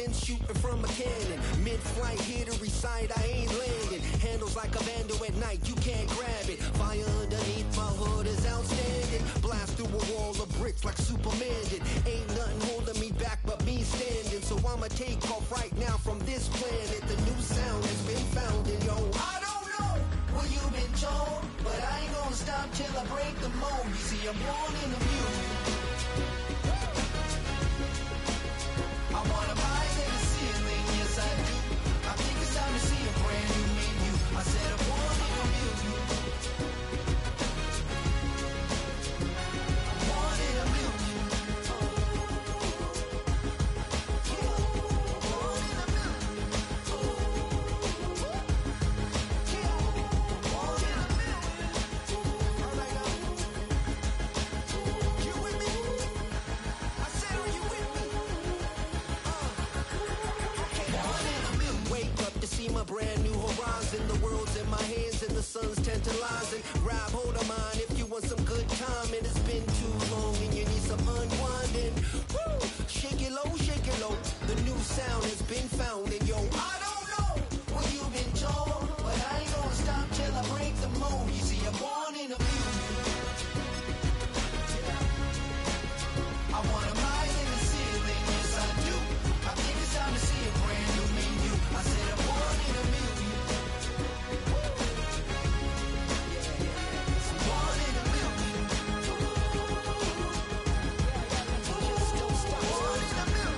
man shooting from a cannon. Mid-flight, here to recite, I ain't landing. Handles like a vandal at night, you can't grab it. Fire underneath my hood is outstanding. Blast through a wall of bricks like Superman did. Ain't nothing holding me back but me standing. So I'ma take off right now from this planet. The new sound has been found in yo. I don't know what you've been told, but I ain't gonna stop till I break the mold. You see, I'm born in the music. I wanna rise in the ceiling, yes I do. I think it's time to see a brand new menu. I said I'm born in the music. I'm born in the music. My brand new horizon, the world's in my hands and the sun's tantalizing. Grab hold of mine if you want some good time, and it's been too long and you need some unwinding. Woo! Shake it low, the new sound has been found, and yo, I don't know what you've been told, but I ain't gonna stop till I break the mold. You see, I'm born in the music. I wanna rise in the ceiling, yes I do. I think it's time to see a brand new menu. I said I'm born in the music. Born in the music. Born in the music.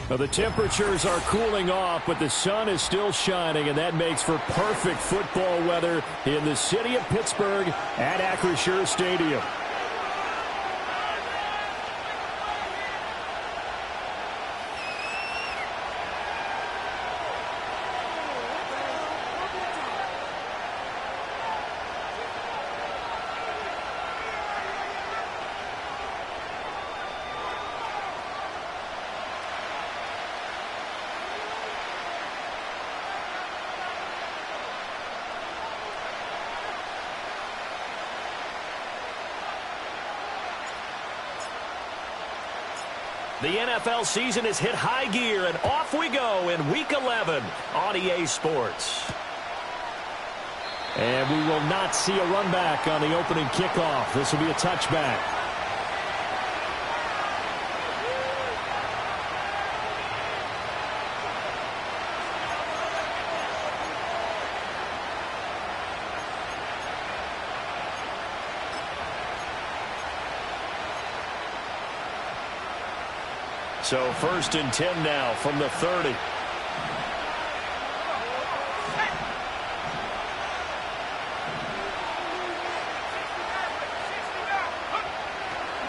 Well, the temperatures are cooling off, but the sun is still shining, and that makes for perfect football weather in the city of Pittsburgh at Acrisure Stadium. The NFL season has hit high gear, and off we go in Week 11 on EA Sports. And we will not see a run back on the opening kickoff. This will be a touchback. So 1st and 10 now from the 30.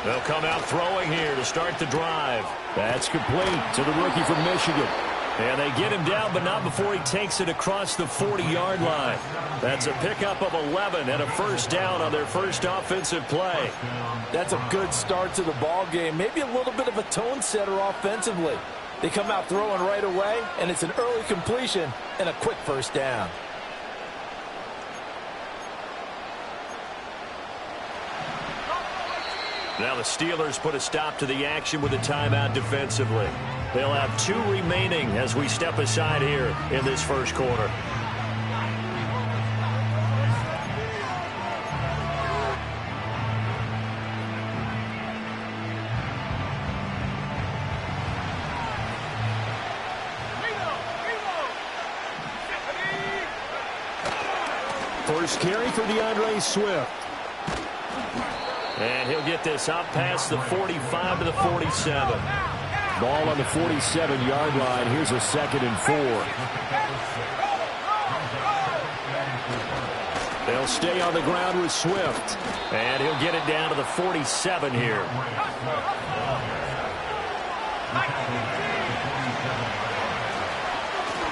They'll come out throwing here to start the drive. That's complete to the rookie from Michigan. And they get him down, but not before he takes it across the 40-yard line. That's a pickup of 11 and a first down on their first offensive play. That's a good start to the ball game. Maybe a little bit of a tone setter offensively. They come out throwing right away, and it's an early completion and a quick first down. Now the Steelers put a stop to the action with a timeout defensively. They'll have 2 remaining as we step aside here in this first quarter. First carry for DeAndre Swift. And he'll get this up past the 45 to the 47. Ball on the 47-yard line. Here's a 2nd and 4. They'll stay on the ground with Swift. And he'll get it down to the 47 here.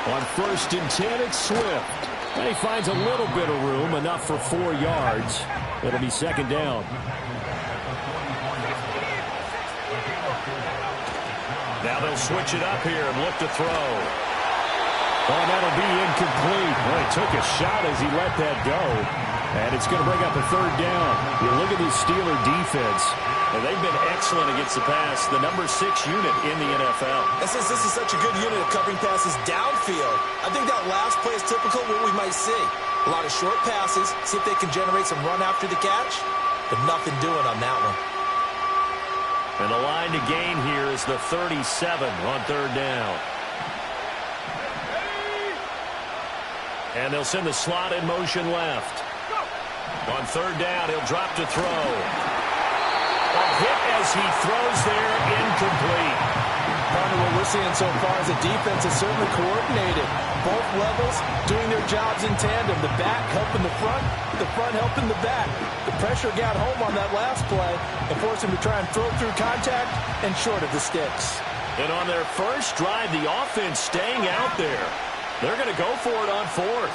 On 1st and 10, it's Swift. And he finds a little bit of room, enough for 4 yards. It'll be 2nd down. Now they'll switch it up here and look to throw. Oh, that'll be incomplete. Well, he took a shot as he let that go. And it's going to bring up a 3rd down. You look at this Steeler defense. And they've been excellent against the pass. The number 6 unit in the NFL. And since this is such a good unit of covering passes downfield, I think that last play is typical of what we might see. A lot of short passes, see if they can generate some run after the catch. But nothing doing on that one. And the line to gain here is the 37 on 3rd down. And they'll send the slot in motion left. On 3rd down, he'll drop to throw. A hit as he throws there, incomplete. Partner, what we're seeing so far is the defense is certainly coordinated. Both levels doing their jobs in tandem. The back helping the front helping the back. The pressure got home on that last play and forced him to try and throw through contact and short of the sticks. And on their first drive, the offense staying out there. They're going to go for it on 4th.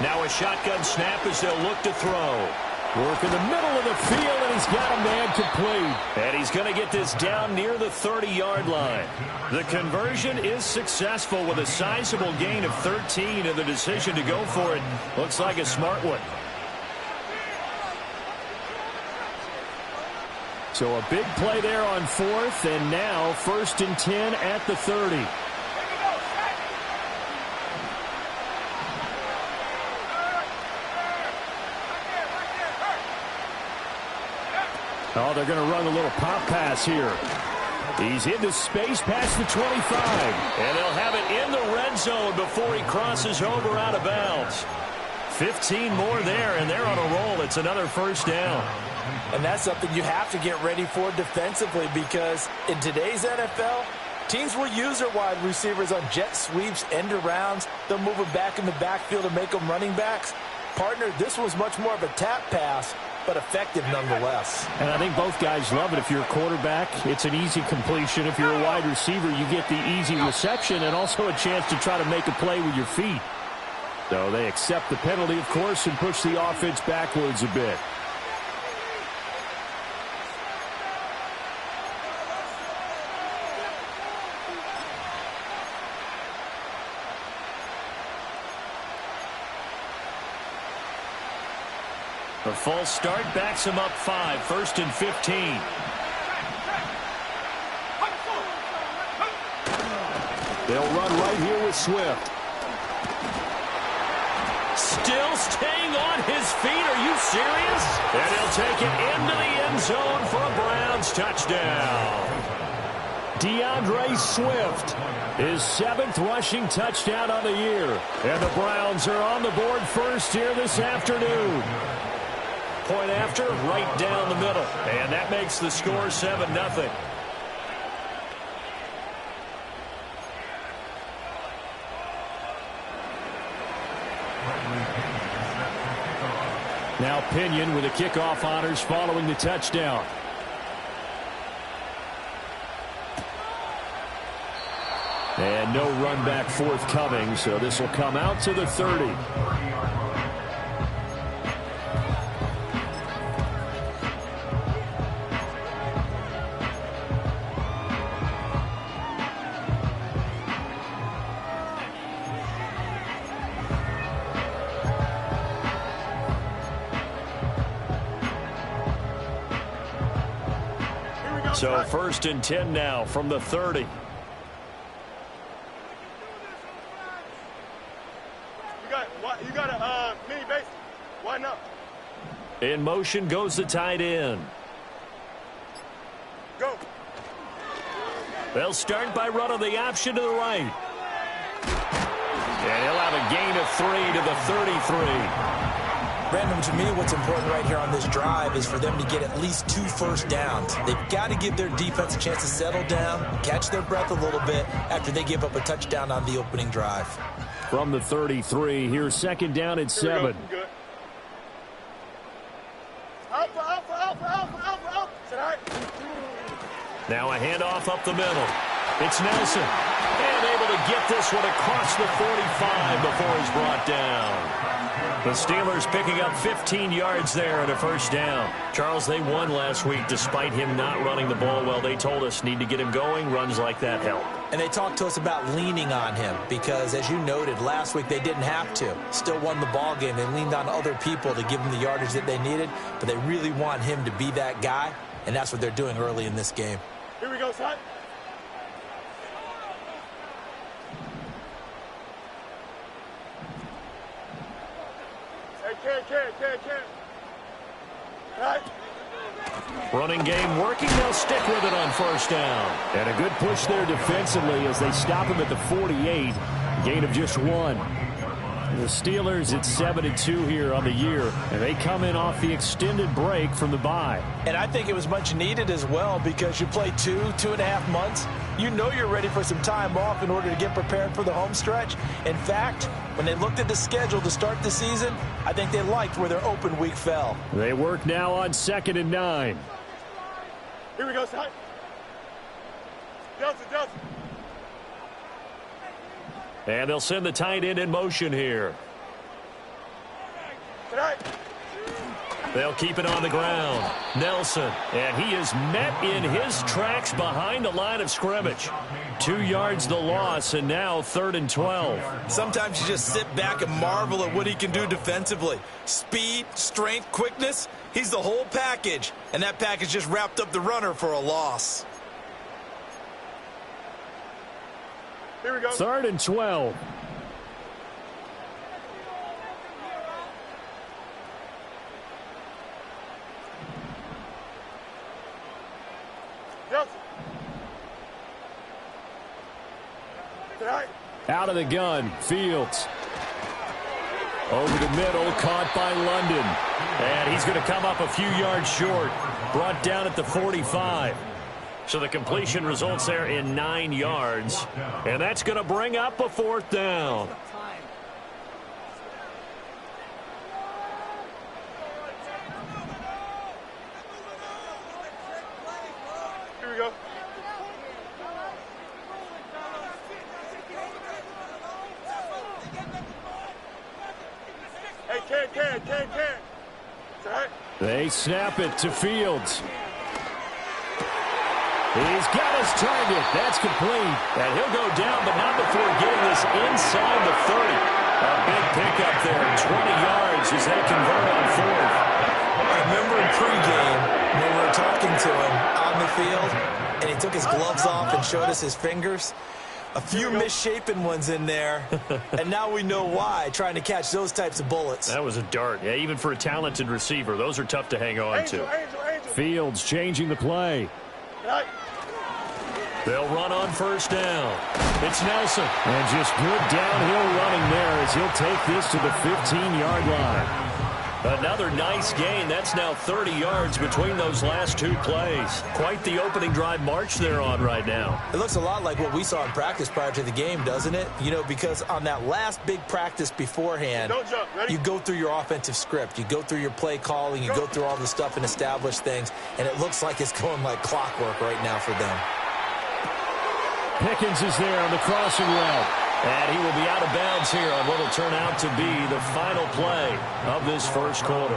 Now a shotgun snap as they'll look to throw. Work in the middle of the field, and he's got a man complete. And he's going to get this down near the 30-yard line. The conversion is successful with a sizable gain of 13, and the decision to go for it looks like a smart one. So a big play there on 4th, and now 1st and 10 at the 30. Oh, they're going to run a little pop pass here. He's into space past the 25. And they'll have it in the red zone before he crosses over out of bounds. 15 more there, and they're on a roll. It's another 1st down. And that's something you have to get ready for defensively, because in today's NFL, teams will use their wide receivers on jet sweeps, end arounds. They'll move them back in the backfield and make them running backs. Partner, this was much more of a tap pass, but effective nonetheless. And I think both guys love it. If you're a quarterback, it's an easy completion. If you're a wide receiver, you get the easy reception and also a chance to try to make a play with your feet. So they accept the penalty, of course, and push the offense backwards a bit. A false start backs him up 5, 1st and 15. They'll run right here with Swift. Still staying on his feet. Are you serious? And he'll take it into the end zone for a Browns touchdown. DeAndre Swift, his 7th rushing touchdown on the year. And the Browns are on the board first here this afternoon. Point after, right down the middle. And that makes the score 7-0. Now Pinion with the kickoff honors following the touchdown. And no run back forthcoming, so this will come out to the 30. So 1st and 10 now from the 30. You got a mini base. Why not? In motion goes the tight end. Go. They'll start by running the option to the right. And he'll have a gain of 3 to the 33. Brandon, to me, what's important right here on this drive is for them to get at least 2 first downs. They've got to give their defense a chance to settle down, catch their breath a little bit after they give up a touchdown on the opening drive. From the 33, here's second down and 7. Now a handoff up the middle. It's Nelson. And able to get this one across the 45 before he's brought down. The Steelers picking up 15 yards there and a first down. Charles, they won last week despite him not running the ball well. They told us need to get him going. Runs like that help. And they talked to us about leaning on him because, as you noted, last week they didn't have to. Still won the ball game. They leaned on other people to give them the yardage that they needed, but they really want him to be that guy, and that's what they're doing early in this game. Here we go, son. Hey, right. Running game working. They'll stick with it on first down. And a good push there defensively as they stop him at the 48. Gain of just 1. The Steelers at 7-2 here on the year, and they come in off the extended break from the bye. And I think it was much needed as well because you play 2.5 months. You know you're ready for some time off in order to get prepared for the home stretch. In fact, when they looked at the schedule to start the season, I think they liked where their open week fell. They work now on 2nd and 9. Here we go, son. Delta. And they'll send the tight end in motion here. Tonight. They'll keep it on the ground. Nelson, and he is met in his tracks behind the line of scrimmage. 2 yards the loss, and now 3rd and 12. Sometimes you just sit back and marvel at what he can do defensively. Speed, strength, quickness, he's the whole package. And that package just wrapped up the runner for a loss. Here we go. 3rd and 12. Out of the gun, Fields. Over the middle, caught by London. And he's going to come up a few yards short. Brought down at the 45. So the completion results there in 9 yards. And that's going to bring up a 4th down. Here we go. Hey, can. They snap it to Fields. He's got his target. That's complete. And he'll go down, but not before getting this inside the 30. A big pickup there, 20 yards as they convert on 4th. I remember in pregame when we were talking to him on the field, and he took his gloves off and showed us his fingers. A few misshapen ones in there, and now we know why, trying to catch those types of bullets. That was a dart. Yeah, even for a talented receiver, those are tough to hang on to. Fields changing the play. They'll run on first down. It's Nelson. And just good downhill running there as he'll take this to the 15-yard line. Another nice gain. That's now 30 yards between those last 2 plays. Quite the opening drive march they're on right now. It looks a lot like what we saw in practice prior to the game, doesn't it? You know, because on that last big practice beforehand, you go through your offensive script. You go through your play calling. You go through all the stuff and establish things. And it looks like it's going like clockwork right now for them. Pickens is there on the crossing route. And he will be out of bounds here on what will turn out to be the final play of this first quarter.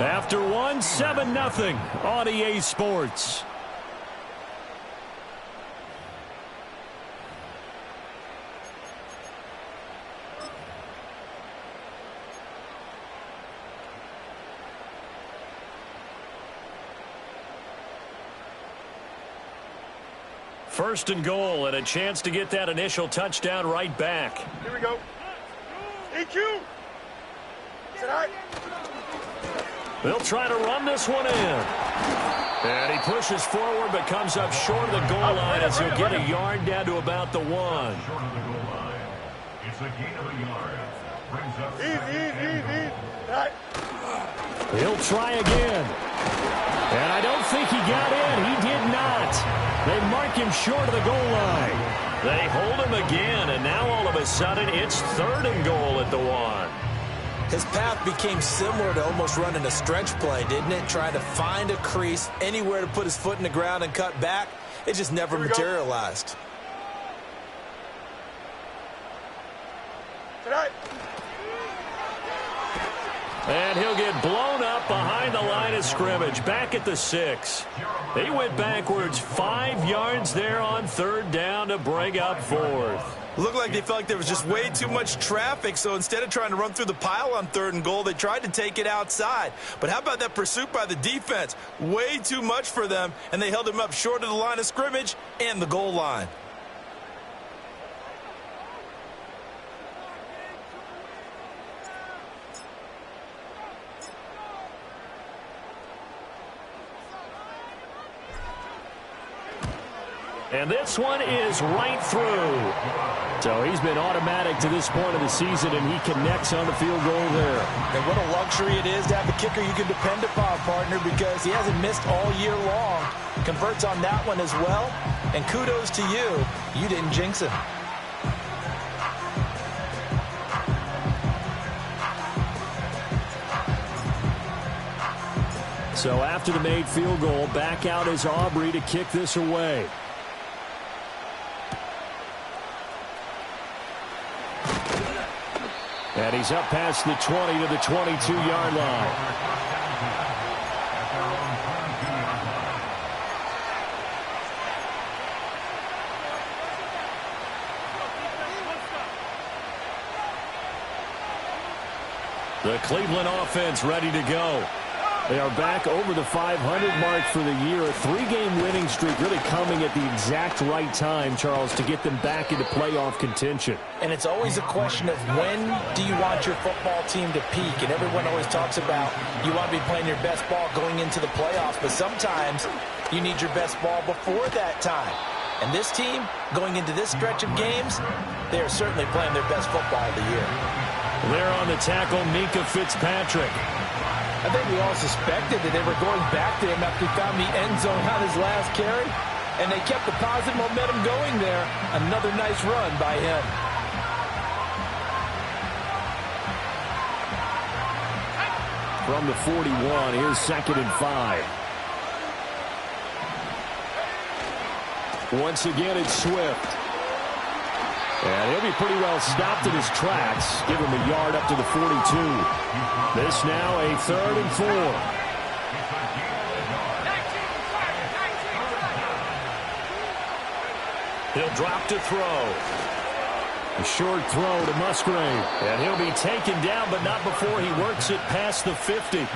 After 1, 7-0 on EA Sports. First and goal, and a chance to get that initial touchdown right back. Here we go. EQ. They'll try to run this one in. And he pushes forward but comes up short of the goal line as he'll get a yard down to about the 1. It's a gain of a yard. Easy. Right. He'll try again. And I don't think he got in. He did not. They mark him short of the goal line. They hold him again, and now all of a sudden it's 3rd and goal at the 1. His path became similar to almost running a stretch play, didn't it? Trying to find a crease, anywhere to put his foot in the ground and cut back. It just never materialized. Tonight. And he'll get blown up behind the line of scrimmage, back at the 6. He went backwards 5 yards there on 3rd down to bring up 4th. Looked like they felt like there was just way too much traffic, so instead of trying to run through the pile on 3rd and goal, they tried to take it outside. But how about that pursuit by the defense? Way too much for them, and they held him up short of the line of scrimmage and the goal line. And this one is right through. So he's been automatic to this point of the season, and he connects on the field goal there. And what a luxury it is to have a kicker you can depend upon, partner, because he hasn't missed all year long. Converts on that one as well. And kudos to you. You didn't jinx him. So after the made field goal, back out is Aubrey to kick this away. And he's up past the 20 to the 22-yard line. The Cleveland offense ready to go. They are back over the 500 mark for the year. A 3-game winning streak really coming at the exact right time, Charles, to get them back into playoff contention. And it's always a question of when do you want your football team to peak? And everyone always talks about you want to be playing your best ball going into the playoffs, but sometimes you need your best ball before that time. And this team, going into this stretch of games, they are certainly playing their best football of the year. There on the tackle, Minkah Fitzpatrick. I think we all suspected that they were going back to him after he found the end zone on his last carry, and they kept the positive momentum going there. Another nice run by him. From the 41, here's 2nd and 5. Once again, it's Swift. And he'll be pretty well stopped in his tracks. Give him a yard up to the 42. This now a 3rd and 4. He'll drop to throw. A short throw to Musgrave. And he'll be taken down, but not before he works it past the 50.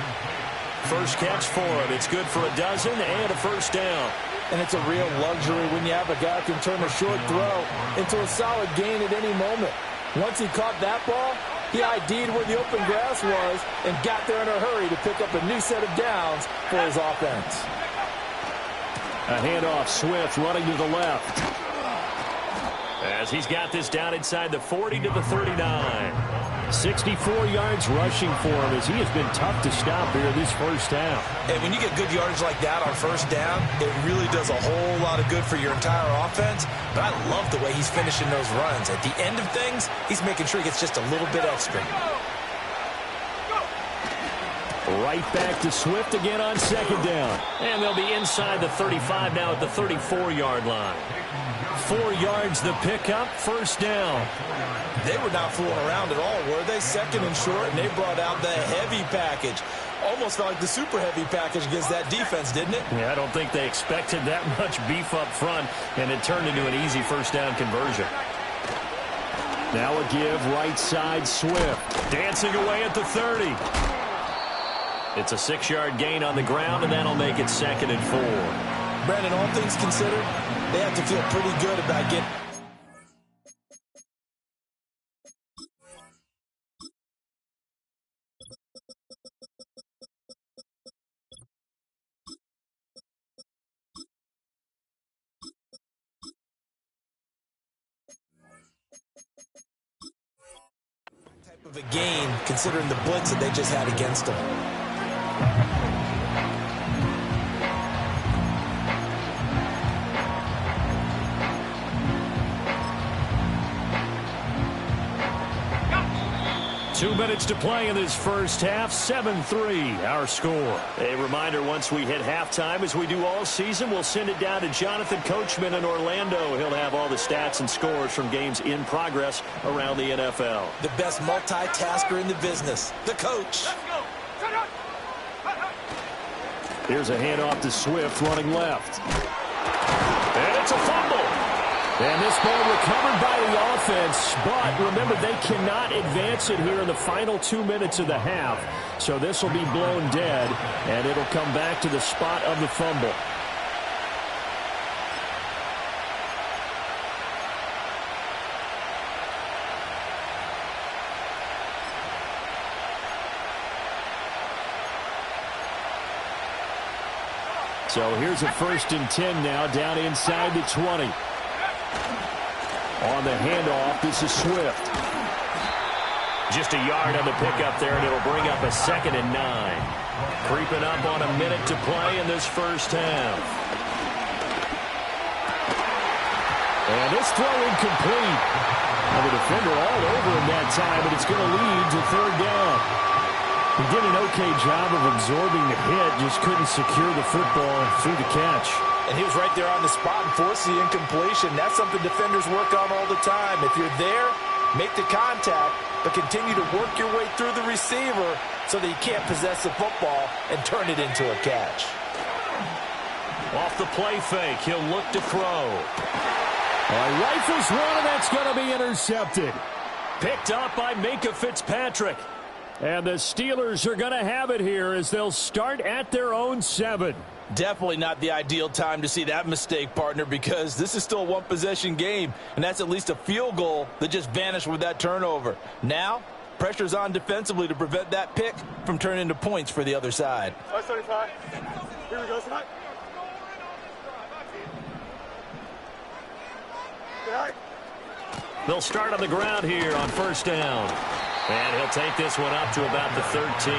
First catch for him. It's good for a dozen and a first down. And it's a real luxury when you have a guy who can turn a short throw into a solid gain at any moment. Once he caught that ball, he ID'd where the open grass was and got there in a hurry to pick up a new set of downs for his offense. A handoff, Swift running to the left. As he's got this down inside the 40 to the 39. 64 yards rushing for him as he has been tough to stop here this first half. And when you get good yardage like that on first down, it really does a whole lot of good for your entire offense. But I love the way he's finishing those runs. At the end of things, he's making sure he gets just a little bit extra. Right back to Swift again on 2nd down. And they'll be inside the 35 now at the 34-yard line. 4 yards the pickup, first down. They were not fooling around at all, were they? 2nd and short, and they brought out the heavy package. Almost felt like the super heavy package against that defense, didn't it? Yeah, I don't think they expected that much beef up front, and it turned into an easy first down conversion. Now a give, right side, Swift. Dancing away at the 30. It's a 6-yard gain on the ground, and that'll make it 2nd and 4. Brandon, all things considered, they have to feel pretty good about getting... a gain considering the blitz that they just had against them. 2 minutes to play in this first half. 7-3 our score. A reminder, once we hit halftime, as we do all season, we'll send it down to Jonathan Coachman in Orlando. He'll have all the stats and scores from games in progress around the NFL. The best multitasker in the business, the coach. Here's a handoff to Swift running left. And it's a fumble. And this ball recovered by the offense, but remember, they cannot advance it here in the final 2 minutes of the half. So this will be blown dead, and it'll come back to the spot of the fumble. So here's a 1st and 10 now, down inside the 20. On the handoff, this is Swift. Just a yard on the pickup there, and it'll bring up a 2nd and 9. Creeping up on a minute to play in this first half. And this throw incomplete. And the defender all over him that time, but it's going to lead to 3rd down. He did an okay job of absorbing the hit, just couldn't secure the football through the catch. And he was right there on the spot and forced the incompletion. That's something defenders work on all the time. If you're there, make the contact, but continue to work your way through the receiver so that you can't possess the football and turn it into a catch. Off the play fake, he'll look to throw. Rifles one, and that's going to be intercepted. Picked up by Minkah Fitzpatrick. And the Steelers are going to have it here as they'll start at their own 7. Definitely not the ideal time to see that mistake, partner, because this is still a one-possession game, and that's at least a field goal that just vanished with that turnover. Now, pressure's on defensively to prevent that pick from turning into points for the other side. 75. Here we go, tonight. They'll start on the ground here on 1st down. And he'll take this one up to about the 13.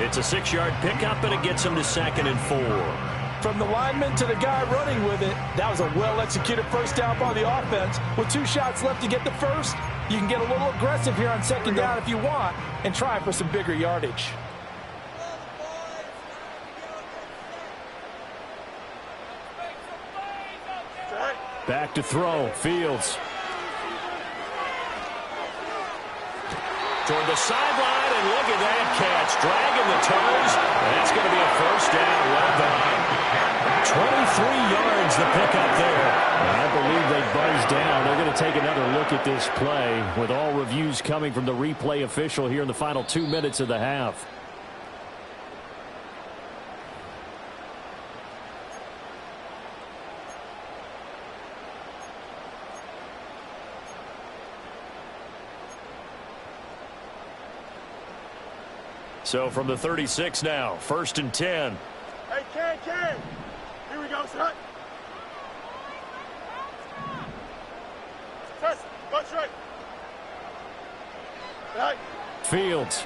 It's a 6-yard pickup, and it gets him to 2nd and 4. From the lineman to the guy running with it, that was a well-executed first down by the offense. With 2 shots left to get the first, you can get a little aggressive here on 2nd down if you want and try for some bigger yardage. Back to throw, Fields. Toward the sideline, and look at that catch. Dragging the toes. That's going to be a 1st down. Well done. 23 yards the pickup there. And I believe they buzzed down. They're going to take another look at this play with all reviews coming from the replay official here in the final 2 minutes of the half. So from the 36 now, 1st and 10. Hey, Ken. Here we go, son. Press. Go straight. Right. Fields.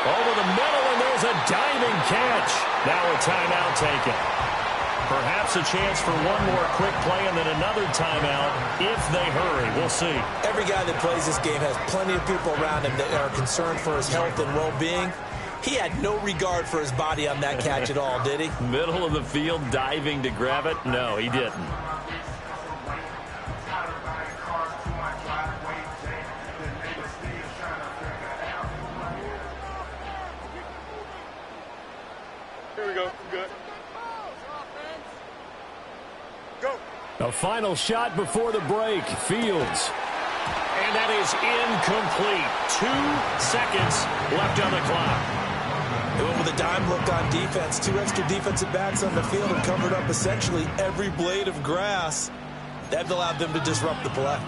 Over the middle, and there's a diving catch. Now a timeout taken. Perhaps a chance for one more quick play and then another timeout if they hurry. We'll see. Every guy that plays this game has plenty of people around him that are concerned for his health and well-being. He had no regard for his body on that catch at all, did he? Middle of the field, diving to grab it? No, he didn't. Here we go. Good. Go. A final shot before the break. Fields. And that is incomplete. 2 seconds left on the clock. They went with a dime look on defense. 2 extra defensive backs on the field and covered up essentially every blade of grass. That allowed them to disrupt the play.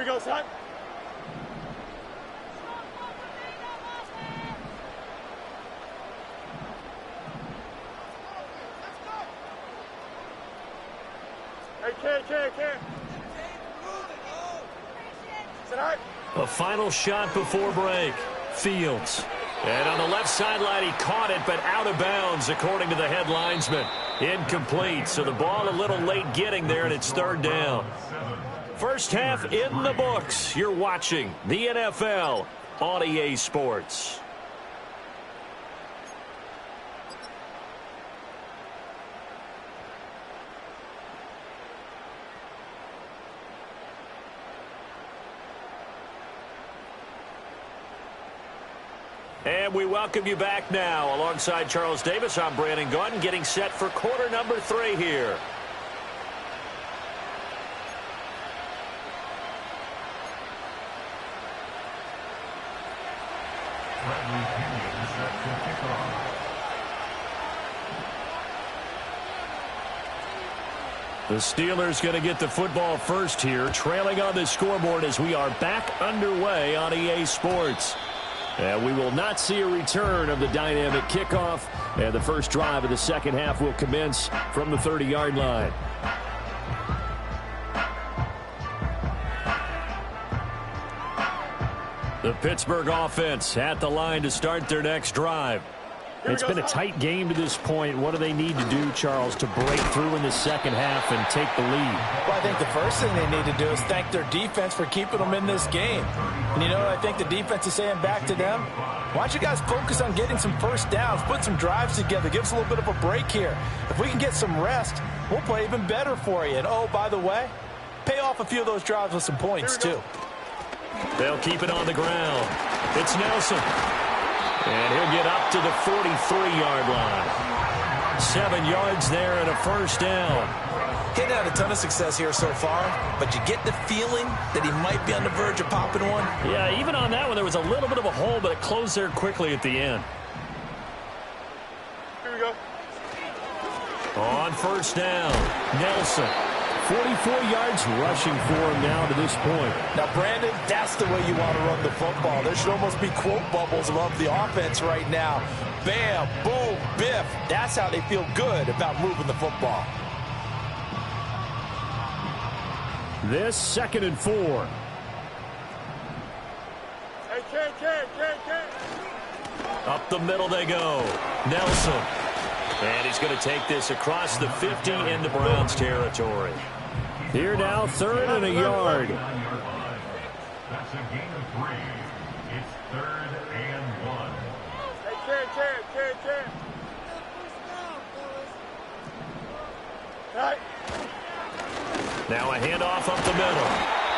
go, son. Hey, Ken. A final shot before break. Fields. And on the left sideline, he caught it, but out of bounds, according to the head linesman. Incomplete, so the ball a little late getting there, and it's third down. First half in the books. You're watching the NFL on EA Sports. And we welcome you back now. Alongside Charles Davis, I'm Brandon Gaudin, getting set for quarter number 3 here. The Steelers going to get the football first here, trailing on the scoreboard as we are back underway on EA Sports. And we will not see a return of the dynamic kickoff. And the first drive of the second half will commence from the 30-yard line. The Pittsburgh offense at the line to start their next drive. It's been a tight game to this point. What do they need to do, Charles, to break through in the second half and take the lead? Well, I think the first thing they need to do is thank their defense for keeping them in this game. And you know what I think the defense is saying back to them? Why don't you guys focus on getting some first downs, put some drives together, give us a little bit of a break here. If we can get some rest, we'll play even better for you. And, oh, by the way, pay off a few of those drives with some points, too. They'll keep it on the ground. It's Nelson. And he'll get up to the 43-yard line. 7 yards there and a first down. He hadn't had a ton of success here so far, but you get the feeling that he might be on the verge of popping one. Yeah, even on that one, there was a little bit of a hole, but it closed there quickly at the end. Here we go. On first down, Nelson. 44 yards rushing for him now to this point. Now, Brandon, that's the way you want to run the football. There should almost be quote bubbles above the offense right now. Bam, boom, biff. That's how they feel good about moving the football. This 2nd and 4. Hey, Ken. Up the middle they go. Nelson. And he's going to take this across the 50 into Browns territory. Here now, 3rd and a yard. That's a gain of 3. It's 3rd and 1. Hey, Ken. All right. Now a handoff up the middle.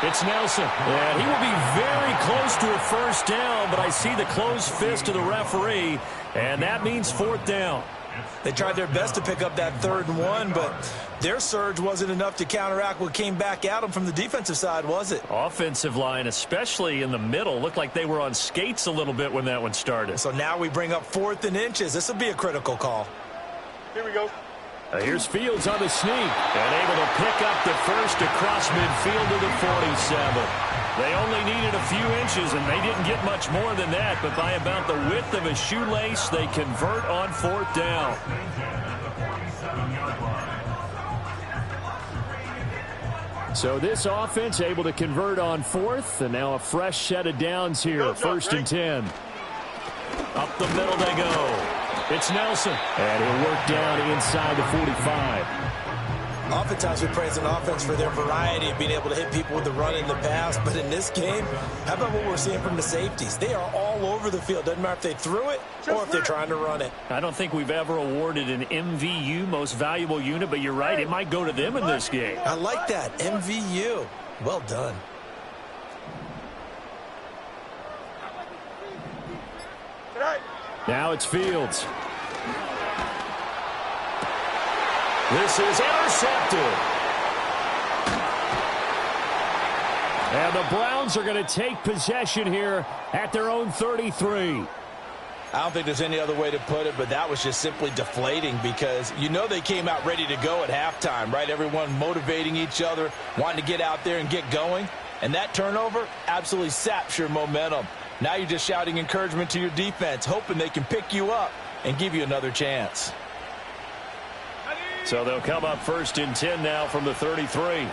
It's Nelson. And he will be very close to a first down, but I see the closed fist of the referee, and that means 4th down. They tried their best to pick up that 3rd and 1, but their surge wasn't enough to counteract what came back at them from the defensive side, was it? Offensive line, especially in the middle, looked like they were on skates a little bit when that one started. So now we bring up 4th and inches. This will be a critical call. Here we go. Here's Fields on the sneak and able to pick up the first across midfield to the 47. They only needed a few inches, and they didn't get much more than that, but by about the width of a shoelace, they convert on 4th down. So this offense able to convert on 4th, and now a fresh set of downs here, 1st and 10. Up the middle they go. It's Nelson, and he'll work down inside the 45. Oftentimes we praise an offense for their variety of being able to hit people with the run in the pass, but in this game, how about what we're seeing from the safeties? They are all over the field. Doesn't matter if they threw it or if they're trying to run it. I don't think we've ever awarded an MVU, most valuable unit, but you're right, it might go to them in this game. I like that, MVU. Well done. Now it's Fields. This is intercepted. And the Browns are going to take possession here at their own 33. I don't think there's any other way to put it, but that was just simply deflating because you know they came out ready to go at halftime, right? Everyone motivating each other, wanting to get out there and get going. And that turnover absolutely saps your momentum. Now you're just shouting encouragement to your defense, hoping they can pick you up and give you another chance. So they'll come up 1st and 10 now from the 33.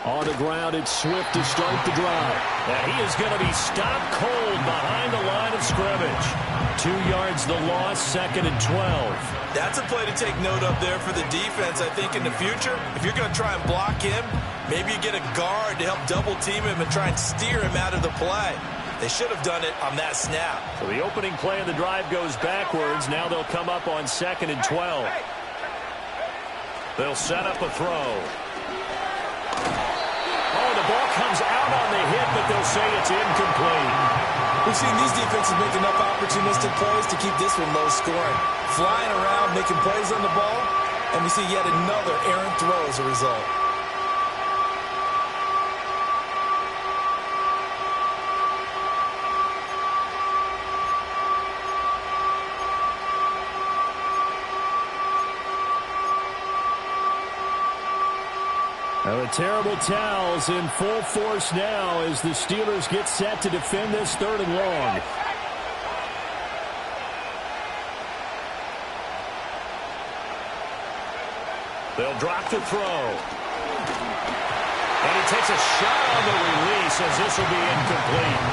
On the ground, it's Swift to start the drive. And he is going to be stopped cold behind the line of scrimmage. 2 yards the loss, 2nd and 12. That's a play to take note of there for the defense. I think in the future, if you're going to try and block him, maybe you get a guard to help double team him and try and steer him out of the play. They should have done it on that snap. So the opening play of the drive goes backwards. Now they'll come up on 2nd and 12. They'll set up a throw. Oh, the ball comes out on the hit, but they'll say it's incomplete. We've seen these defenses make enough opportunistic plays to keep this one low scoring. Flying around, making plays on the ball, and we see yet another errant throw as a result. Now the terrible towels in full force now as the Steelers get set to defend this 3rd and long. They'll drop the throw. And he takes a shot on the release as this will be incomplete.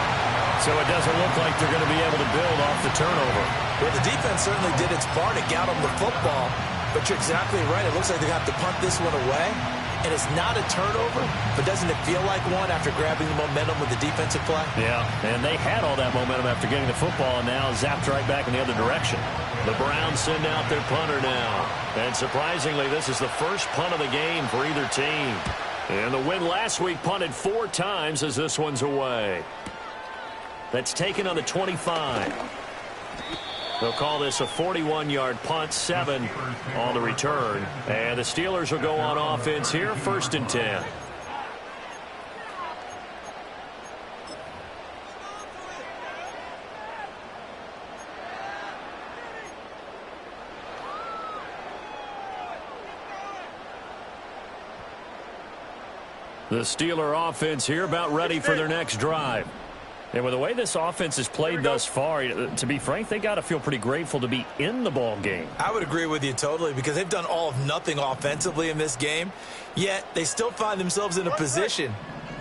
So it doesn't look like they're going to be able to build off the turnover. Well, the defense certainly did its part to get them the football. But you're exactly right. It looks like they have to punt this one away. And it's not a turnover, but doesn't it feel like one after grabbing the momentum with the defensive play? Yeah, and they had all that momentum after getting the football and now zapped right back in the other direction. The Browns send out their punter now. And surprisingly, this is the first punt of the game for either team. And the win last week punted 4 times as this one's away. That's taken on the 25. They'll call this a 41-yard punt, 7 on the return. And the Steelers will go on offense here, 1st and 10. The Steeler offense here about ready for their next drive. And with the way this offense has played thus far, to be frank, they got to feel pretty grateful to be in the ball game. I would agree with you totally because they've done all of nothing offensively in this game, yet they still find themselves in a position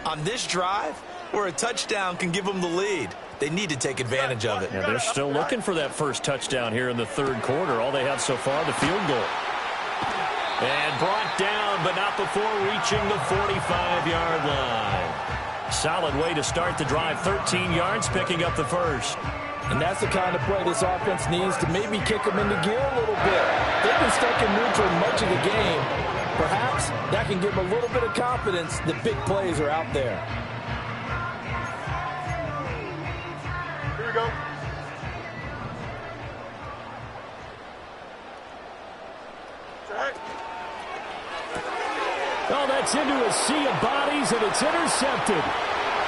on this drive where a touchdown can give them the lead. They need to take advantage of it. Yeah, they're still looking for that first touchdown here in the 3rd quarter. All they have so far, the field goal. And brought down, but not before reaching the 45-yard line. Solid way to start the drive, 13 yards, picking up the first. And that's the kind of play this offense needs to maybe kick them into gear a little bit. They've been stuck in neutral much of the game. Perhaps that can give them a little bit of confidence that big plays are out there. Here we go. Oh, that's into a sea of bodies, and it's intercepted.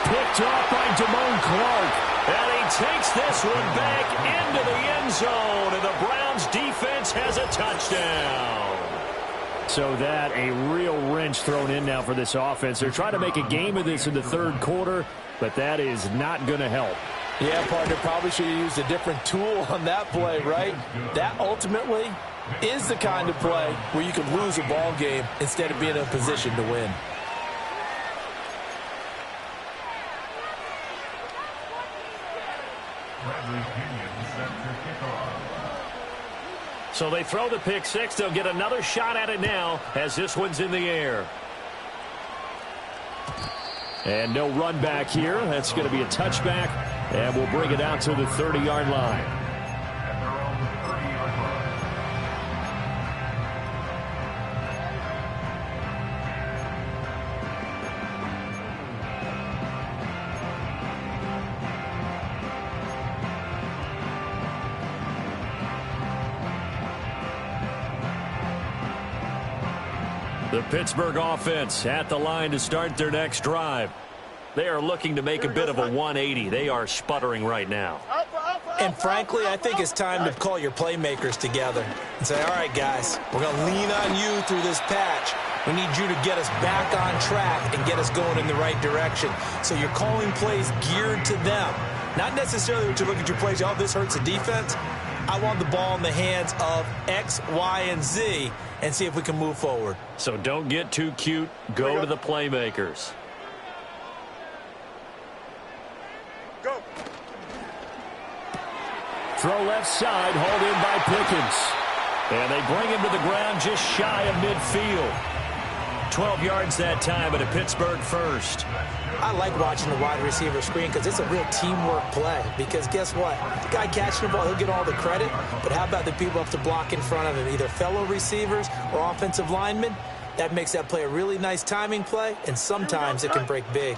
Picked off by Damone Clark. And he takes this one back into the end zone, and the Browns defense has a touchdown. So that a real wrench thrown in now for this offense. They're trying to make a game of this in the 3rd quarter, but that is not going to help. Yeah, partner, probably should have used a different tool on that play, right? That ultimately is the kind of play where you can lose a ball game instead of being in a position to win. So they throw the pick 6. They'll get another shot at it now as this one's in the air. And no run back here. That's going to be a touchback, and we'll bring it out to the 30-yard line. The Pittsburgh offense at the line to start their next drive. They are looking to make a bit of a 180. They are sputtering right now. And frankly, I think it's time to call your playmakers together and say, all right, guys, we're going to lean on you through this patch. We need you to get us back on track and get us going in the right direction. So you're calling plays geared to them. Not necessarily what you look at your plays, oh, this hurts the defense. I want the ball in the hands of X, Y, and Z and see if we can move forward. So don't get too cute. Go to the playmakers. Go. Throw left side, hauled in by Pickens. And they bring him to the ground just shy of midfield. 12 yards that time, but a Pittsburgh first. I like watching the wide receiver screen because it's a real teamwork play. Because guess what? The guy catching the ball, he'll get all the credit. But how about the people up to block in front of him, either fellow receivers or offensive linemen? That makes that play a really nice timing play, and sometimes it can break big.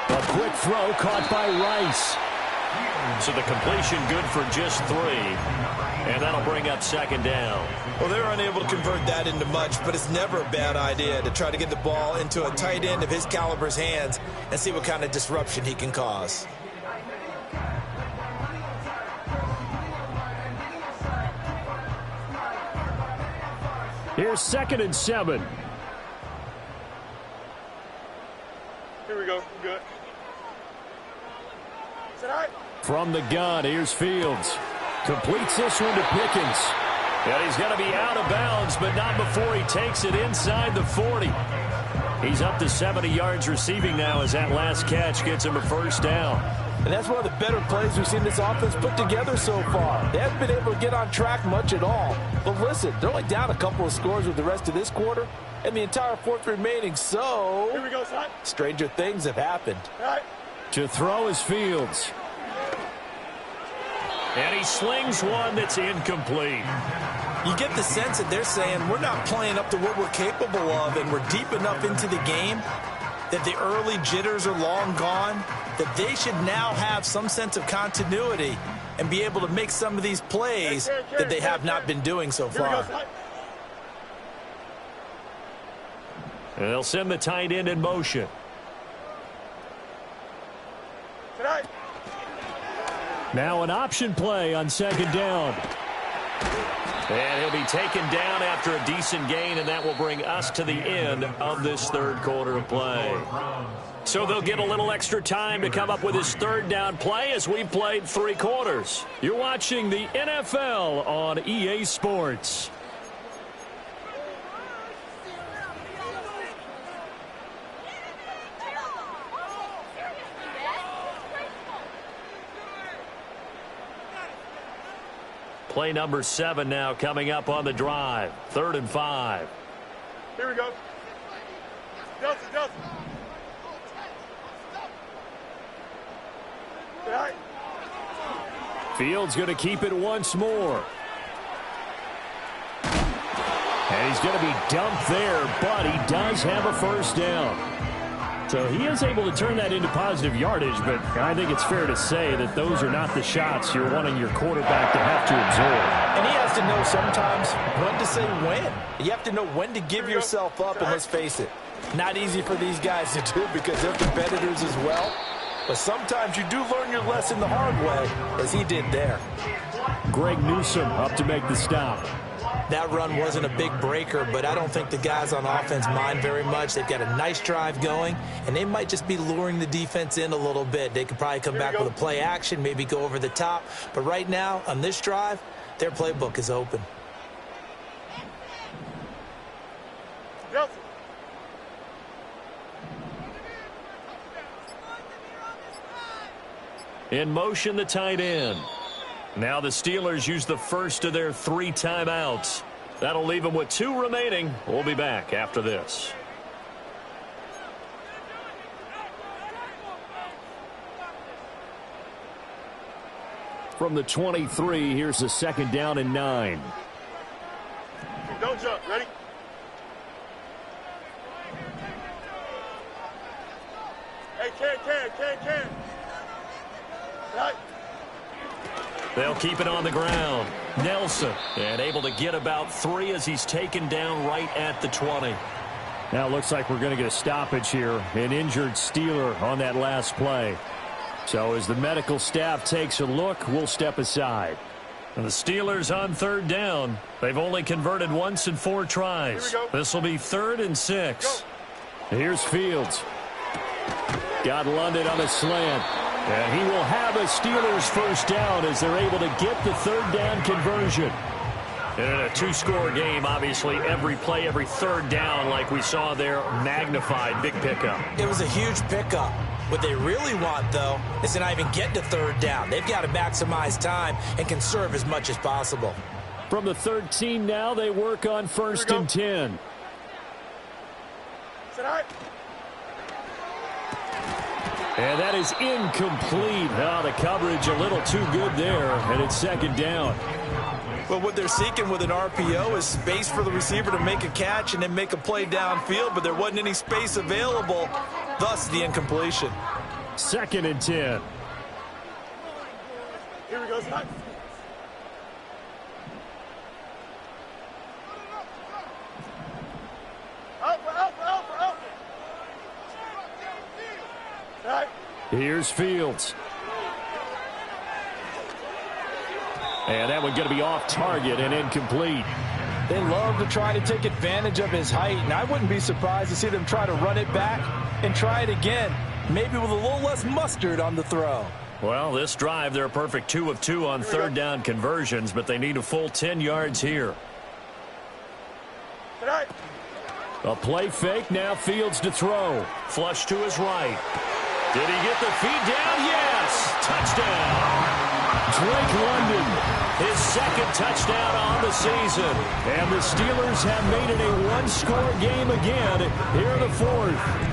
A quick throw caught by Rice. So the completion good for just 3. And that'll bring up second down. Well, they were unable to convert that into much, but it's never a bad idea to try to get the ball into a tight end of his caliber's hands and see what kind of disruption he can cause. Here's 2nd and 7. Here we go. We're good. Is that all right? From the gun, here's Fields. Completes this one to Pickens. And he's going to be out of bounds, but not before he takes it inside the 40. He's up to 70 yards receiving now as that last catch gets him a first down. And that's one of the better plays we've seen this offense put together so far. They haven't been able to get on track much at all. But listen, they're only down a couple of scores with the rest of this quarter and the entire fourth remaining. So, Here we go, son. stranger things have happened. All right. To throw is Fields. And he slings one that's incomplete. You get the sense that they're saying we're not playing up to what we're capable of, and we're deep enough into the game that the early jitters are long gone, that they should now have some sense of continuity and be able to make some of these plays that they have not been doing so far. And they'll send the tight end in motion. Tonight. Now an option play on second down. And he'll be taken down after a decent gain, and that will bring us to the end of this third quarter of play. So they'll get a little extra time to come up with his third down play as we've played 3 quarters. You're watching the NFL on EA Sports. Play number 7 now coming up on the drive. 3rd and 5. Here we go. Delta. All right. Fields going to keep it once more. And he's going to be dumped there, but he does have a first down. So he is able to turn that into positive yardage, but I think it's fair to say that those are not the shots you're wanting your quarterback to have to absorb. And he has to know sometimes when to say when. You have to know when to give yourself up, and let's face it, not easy for these guys to do because they're competitors as well. But sometimes you do learn your lesson the hard way, as he did there. Greg Newsome up to make the stop. That run wasn't a big breaker, but I don't think the guys on offense mind very much. They've got a nice drive going, and they might just be luring the defense in a little bit. They could probably come back with a play action, maybe go over the top. But right now, on this drive, their playbook is open. Delta. In motion, the tight end. Now the Steelers use the first of their 3 timeouts. That'll leave them with 2 remaining. We'll be back after this. From the 23, here's the 2nd down and 9. Don't jump. Ready? Hey, can. Right. They'll keep it on the ground. Nelson, and able to get about 3 as he's taken down right at the 20. Now it looks like we're going to get a stoppage here. An injured Steeler on that last play. So as the medical staff takes a look, we'll step aside. And the Steelers on third down. They've only converted once in 4 tries. This will be 3rd and 6. Here's Fields. Got London on a slant. And he will have a Steelers first down as they're able to get the 3rd down conversion. And in a 2-score game, obviously, every play, every 3rd down, like we saw there, magnified. Big pickup. It was a huge pickup. What they really want, though, is to not even get to 3rd down. They've got to maximize time and conserve as much as possible. From the 13 now, they work on 1st and 10. And that is incomplete. Oh, the coverage a little too good there, and it's 2nd down. Well, what they're seeking with an RPO is space for the receiver to make a catch and then make a play downfield, but there wasn't any space available, thus the incompletion. 2nd and 10. Here we go, Scott. Out. Right. Here's Fields. And that one going to be off target and incomplete. They love to try to take advantage of his height, and I wouldn't be surprised to see them try to run it back and try it again, maybe with a little less mustard on the throw. Well, this drive, they're a perfect 2 of 2 on 3rd down conversions, but they need a full 10 yards here. A play fake, now Fields to throw. Flush to his right. Did he get the feet down? Yes! Touchdown! Drake London, his 2nd touchdown on the season. And the Steelers have made it a 1-score game again here in the 4th.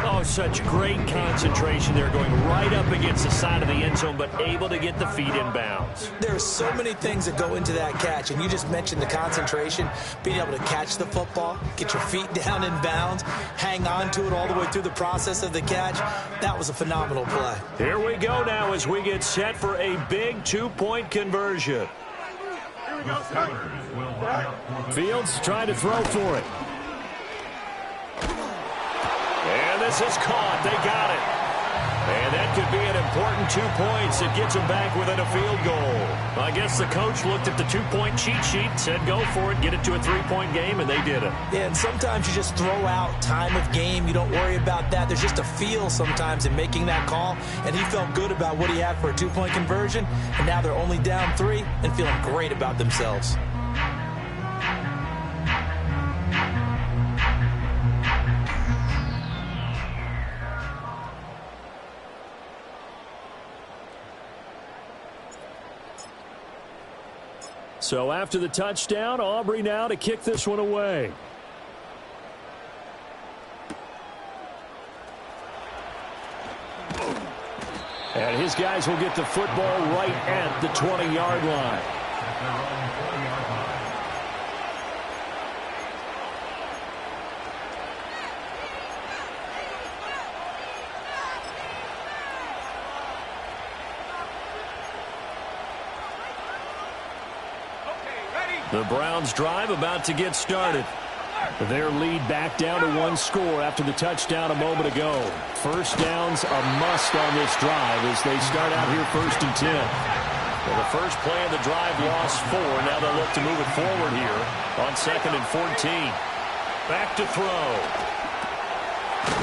Oh, such great concentration. They're going right up against the side of the end zone, but able to get the feet in bounds. There are so many things that go into that catch, and you just mentioned the concentration, being able to catch the football, get your feet down in bounds, hang on to it all the way through the process of the catch. That was a phenomenal play. Here we go now as we get set for a big 2-point conversion. Here we go, Scott. Fields trying to throw for it. And this is caught. They got it. And that could be an important 2 points. It gets them back within a field goal. I guess the coach looked at the 2-point cheat sheet, said go for it, get it to a 3-point game, and they did it. Yeah, and sometimes you just throw out time of game. You don't worry about that. There's just a feel sometimes in making that call, and he felt good about what he had for a 2-point conversion, and now they're only down 3 and feeling great about themselves. So after the touchdown, Aubrey now to kick this one away. And his guys will get the football right at the 20-yard line. The Browns drive about to get started. Their lead back down to 1 score after the touchdown a moment ago. First down's a must on this drive as they start out here 1st and 10. Well, the first play of the drive lost 4. Now they'll look to move it forward here on 2nd and 14. Back to throw.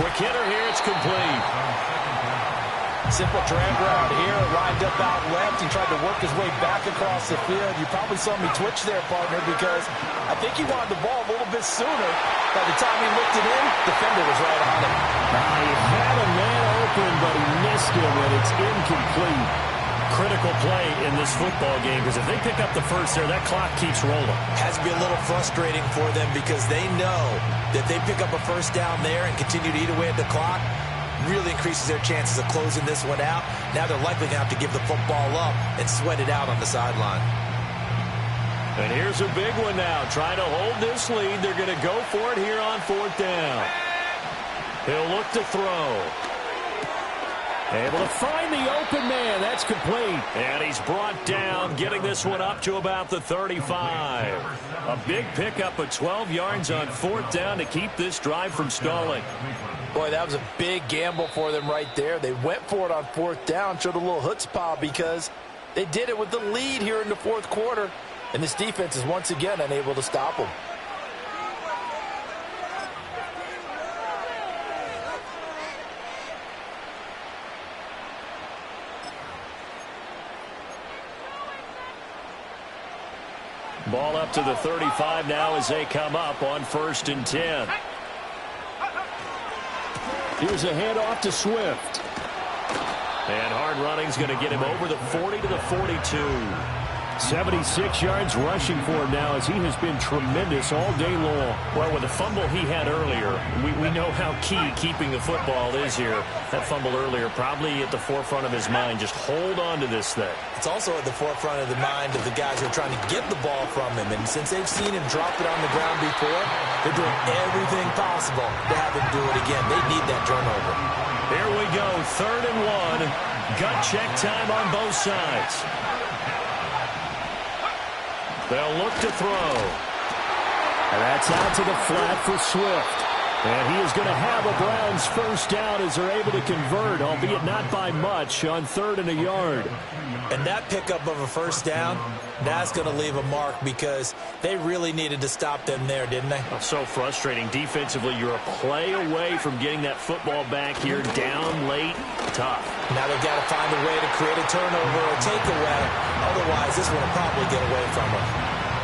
Quick hitter here. It's complete. Simple drag route here, lined up out left. He tried to work his way back across the field. You probably saw me twitch there, partner, because I think he wanted the ball a little bit sooner. By the time he looked it in, defender was right on him. He had a man open, but he missed him, and it's incomplete. Critical play in this football game, because if they pick up the first there, that clock keeps rolling. Has to be a little frustrating for them because they know that they pick up a first down there and continue to eat away at the clock, really increases their chances of closing this one out. Now they're likely going to have to give the football up and sweat it out on the sideline. And here's a big one now. Trying to hold this lead. They're going to go for it here on 4th down. He'll look to throw. Able to find the open man. That's complete. And he's brought down, getting this one up to about the 35. A big pickup of 12 yards on 4th down to keep this drive from stalling. Boy, that was a big gamble for them right there. They went for it on 4th down, showed a little chutzpah because they did it with the lead here in the 4th quarter. And this defense is once again unable to stop them. Ball up to the 35 now as they come up on 1st and 10. Here's a handoff to Swift. And hard running's going to get him over the 40 to the 42. 76 yards rushing for him now as he has been tremendous all day long. Well, with the fumble he had earlier, we know how key keeping the football is here. That fumble earlier probably at the forefront of his mind. Just hold on to this thing. It's also at the forefront of the mind of the guys who are trying to get the ball from him. And since they've seen him drop it on the ground before, they're doing everything possible to have him do it again. They need that turnover. Here we go, 3rd and 1. Gut check time on both sides. They'll look to throw. And that's out to the flat for Swift. And he is going to have a Browns first down as they're able to convert, albeit not by much, on 3rd and a yard. And that pickup of a first down, that's going to leave a mark because they really needed to stop them there, didn't they? So frustrating. Defensively, you're a play away from getting that football back here, down late, tough. Now they've got to find a way to create a turnover or takeaway. Otherwise, this one will probably get away from them.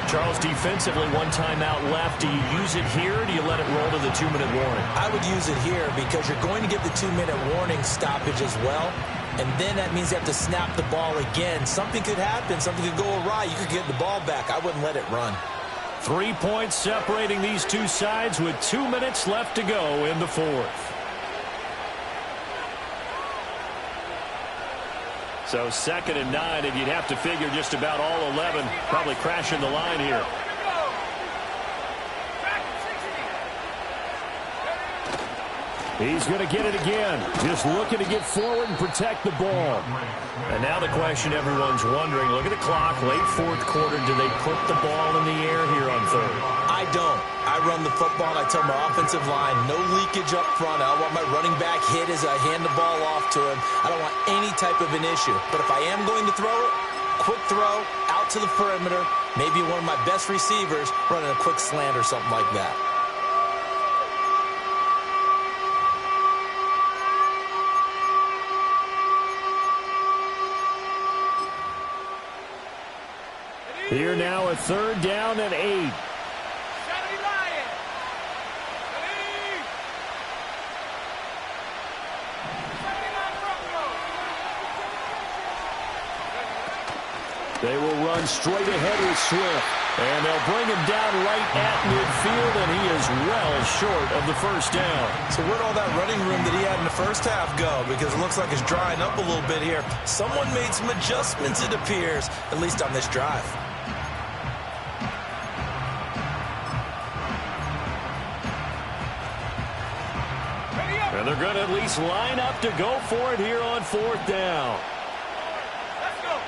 Charles, defensively, 1 timeout left. Do you use it here or do you let it roll to the 2-minute warning? I would use it here because you're going to get the 2-minute warning stoppage as well. And then that means you have to snap the ball again. Something could happen. Something could go awry. You could get the ball back. I wouldn't let it run. 3 points separating these two sides with 2 minutes left to go in the 4th. So 2nd and 9, and you'd have to figure just about all 11 probably crashing the line here. He's going to get it again. Just looking to get forward and protect the ball. And now the question everyone's wondering, look at the clock, late 4th quarter. Do they put the ball in the air here on 3rd? I don't. I run the football, and I tell my offensive line, no leakage up front. I don't want my running back hit as I hand the ball off to him. I don't want any type of an issue. But if I am going to throw it, quick throw, out to the perimeter, maybe one of my best receivers running a quick slant or something like that. Here now a 3rd down and 8. They will run straight ahead with Swift. And they'll bring him down right at midfield, and he is well short of the first down. So where'd all that running room that he had in the first half go? Because it looks like it's drying up a little bit here. Someone made some adjustments, it appears, at least on this drive. And they're going to at least line up to go for it here on 4th down. Let's go.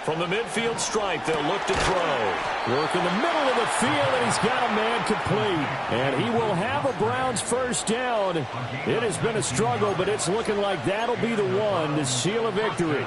From the midfield stripe, they'll look to throw. Work in the middle of the field, and he's got a man complete. And he will have a Browns first down. It has been a struggle, but it's looking like that'll be the one to seal a victory.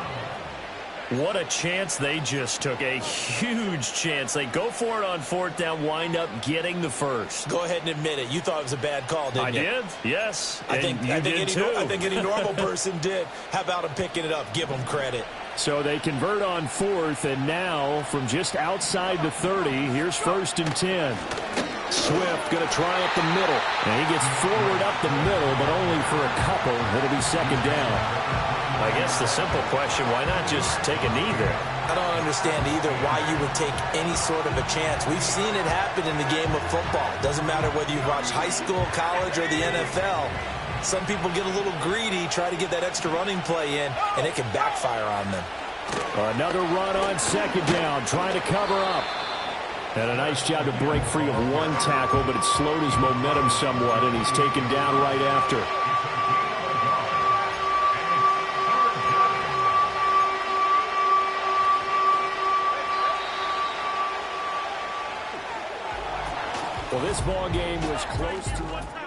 What a chance they just took. A huge chance. They go for it on 4th down, wind up getting the first. Go ahead and admit it. You thought it was a bad call, didn't you? I did, yes. I think any normal person did. How about him picking it up? Give him credit. So they convert on 4th, and now from just outside the 30, here's 1st and 10. Swift going to try up the middle. And he gets forward up the middle, but only for a couple. It'll be 2nd down. I guess the simple question, why not just take a knee there? I don't understand either why you would take any sort of a chance. We've seen it happen in the game of football. It doesn't matter whether you've watched high school, college, or the NFL. Some people get a little greedy, try to get that extra running play in, and it can backfire on them. Another run on second down, trying to cover up. And a nice job to break free of one tackle, but it slowed his momentum somewhat, and he's taken down right after. Well, this ball game was close to one.